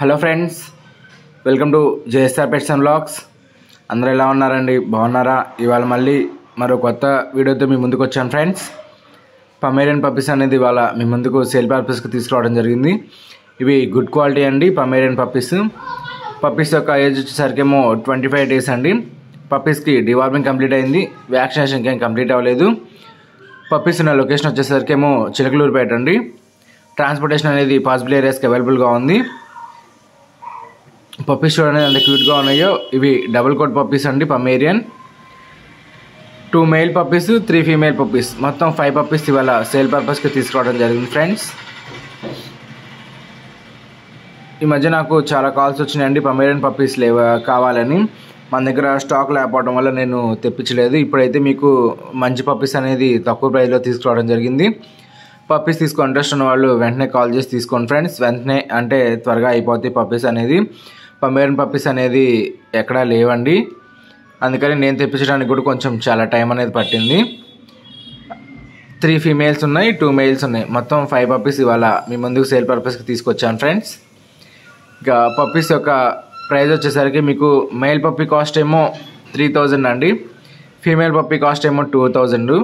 Hello friends, welcome to JSR pets and vlogs. అందరూ ఎలా ఉన్నారండి? బాగున్నారా? ఇవాళ మళ్ళీ మరో కొత్త వీడియోతో మీ ముందుకు వచ్చాను ఫ్రెండ్స్. పమేరియన్ పప్పీస్ అనేది ఇవాళ మీ ముందుకు సేల్ పర్పస్కి తీసుకురావడం జరిగింది. ఇవి గుడ్ క్వాలిటీ అండి. పమేరియన్ పప్పీస్ యొక్క ఏజ్ వచ్చేసరికేమో 25 days అండి. పప్పీస్కి డివార్మింగ్ కంప్లీట్ అయింది, వ్యాక్సినేషన్ ఇంకేం కంప్లీట్ అవ్వలేదు. పప్పీస్ ఉన్న లొకేషన్ వచ్చేసరికేమో చిలకలూరుపేట అండి. ట్రాన్స్పోర్టేషన్ అనేది పాసిబుల్ ఏరియాస్కి అవైలబుల్గా ఉంది. పప్పీస్ చూడండి ఎంత క్యూట్గా ఉన్నాయో. ఇవి డబుల్ కోట్ పప్పీస్ అండి, Pomeranian. 2 male puppies, 3 female puppies, మొత్తం 5 పప్పీస్ ఇవాళ సేల్ పర్పస్కి తీసుకోవడం జరిగింది ఫ్రెండ్స్. ఈ మధ్య నాకు చాలా కాల్స్ వచ్చినాయండి పమేరియన్ పప్పీస్ కావాలని. మన దగ్గర స్టాక్ లేకపోవడం వల్ల నేను తెప్పించలేదు. ఇప్పుడైతే మీకు మంచి పప్పీస్ అనేది తక్కువ ప్రైస్లో తీసుకురావడం జరిగింది. పప్పీస్ తీసుకో ఇంట్రెస్ట్ ఉన్న వాళ్ళు వెంటనే కాల్ చేసి తీసుకోండి ఫ్రెండ్స్. వెంటనే అంటే త్వరగా అయిపోతాయి పప్పీస్ అనేది. పమేరియన్ పప్పీస్ అనేది ఎక్కడా లేవండి, అందుకని నేను తెప్పించడానికి కూడా కొంచెం చాలా టైం అనేది పట్టింది. 3 females ఉన్నాయి, 2 males ఉన్నాయి, మొత్తం 5 పప్పీస్ ఇవాళ మీ ముందుకు సేల్ పర్పస్కి తీసుకొచ్చాను ఫ్రెండ్స్. ఇక పప్పీస్ యొక్క ప్రైస్ వచ్చేసరికి మీకు మేల్ పప్పీ కాస్ట్ ఏమో 3000 అండి, ఫీమేల్ పప్పీ కాస్ట్ ఏమో 2000.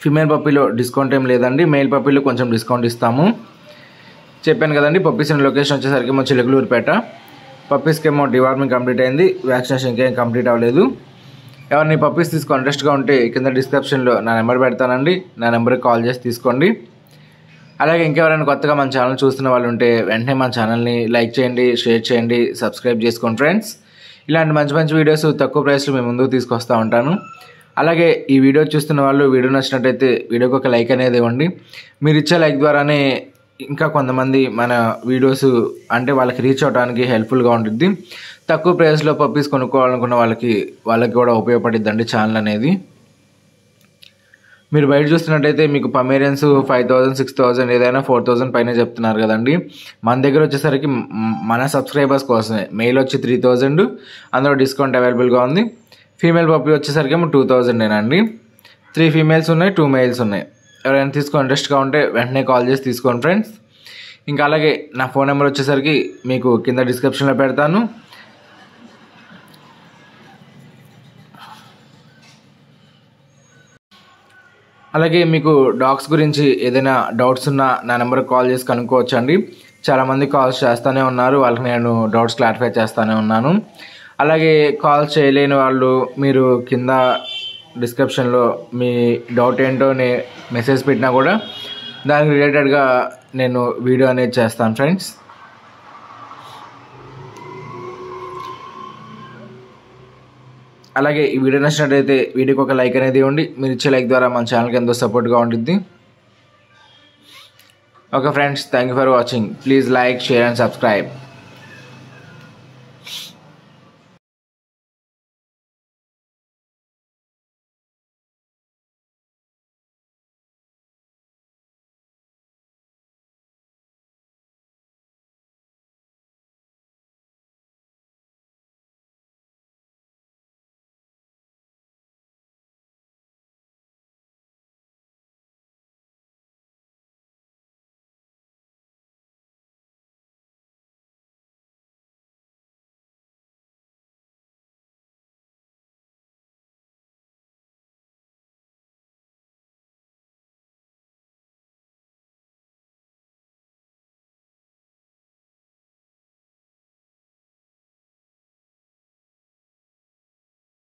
ఫీమేల్ పప్పీలో డిస్కౌంట్ ఏం లేదండి, మేల్ పప్పీలో కొంచెం డిస్కౌంట్ ఇస్తాము. చెప్పాను కదండి. పప్పీస్ లొకేషన్ వచ్చేసరికి ఏమో చిలకలూరుపేట. పప్పీస్కి ఏమో డివార్మింగ్ కంప్లీట్ అయింది, వ్యాక్సినేషన్ ఇంకేం కంప్లీట్ అవ్వలేదు. ఎవరిని పప్పీస్ తీసుకో ఇంట్రెస్ట్గా ఉంటే కింద డిస్క్రిప్షన్లో నా నెంబర్ పెడతానండి, నా నెంబర్కి కాల్ చేసి తీసుకోండి. అలాగే ఇంకెవరైనా కొత్తగా మన ఛానల్ చూస్తున్న వాళ్ళు ఉంటే వెంటనే మన ఛానల్ని లైక్ చేయండి, షేర్ చేయండి, సబ్స్క్రైబ్ చేసుకోండి ఫ్రెండ్స్. ఇలాంటి మంచి మంచి వీడియోస్ తక్కువ ప్రైస్లో మేము ముందుకు తీసుకొస్తూ ఉంటాను. అలాగే ఈ వీడియో చూస్తున్న వాళ్ళు వీడియో నచ్చినట్టయితే వీడియోకి ఒక లైక్ అనేది ఇవ్వండి. మీరు ఇచ్చే లైక్ ద్వారానే ఇంకా కొంతమంది మన వీడియోస్ అంటే వాళ్ళకి రీచ్ అవడానికి హెల్ప్ఫుల్గా ఉంటుంది. తక్కువ ప్రైస్లో పప్పీస్ కొనుక్కోవాలనుకున్న వాళ్ళకి కూడా ఉపయోగపడుద్దండి ఛానల్ అనేది. మీరు బయట చూస్తున్నట్టయితే మీకు పమేరియన్స్ 5000, 6000, ఏదైనా 4000 పైన చెప్తున్నారు కదండి. మన దగ్గర వచ్చేసరికి మన సబ్స్క్రైబర్స్ కోసమే మెయిల్ వచ్చి 3000, అందులో డిస్కౌంట్ అవైలబుల్గా ఉంది. ఫీమేల్ పప్పీ వచ్చేసరికి ఏమో 2000 అండి. 3 females ఉన్నాయి, 2 males ఉన్నాయి. ఎవరైనా తీసుకో ఇంట్రెస్ట్గా ఉంటే వెంటనే కాల్ చేసి తీసుకోండి ఫ్రెండ్స్. ఇంకా అలాగే నా ఫోన్ నెంబర్ వచ్చేసరికి మీకు కింద డిస్క్రిప్షన్లో పెడతాను. అలాగే మీకు డాగ్స్ గురించి ఏదైనా డౌట్స్ ఉన్నా నా నెంబర్కి కాల్ చేసి కనుక్కోవచ్చండి. చాలామంది కాల్స్ చేస్తూనే ఉన్నారు, వాళ్ళకి నేను డౌట్స్ క్లారిఫై చేస్తూనే ఉన్నాను. అలాగే కాల్ చేయలేని వాళ్ళు మీరు కింద డిస్క్రిప్షన్లో మీ డౌట్ ఏంటో మెసేజ్ పెట్టినా కూడా దానికి రిలేటెడ్గా నేను వీడియో అనేది చేస్తాను ఫ్రెండ్స్. అలాగే ఈ వీడియో నచ్చినట్టయితే వీడియోకి ఒక లైక్ అనేది ఇవ్వండి. మీరు ఇచ్చే లైక్ ద్వారా మన ఛానల్కి ఎంతో సపోర్ట్గా ఉంటుంది. Okay friends, thank you for watching. Please like, share and subscribe.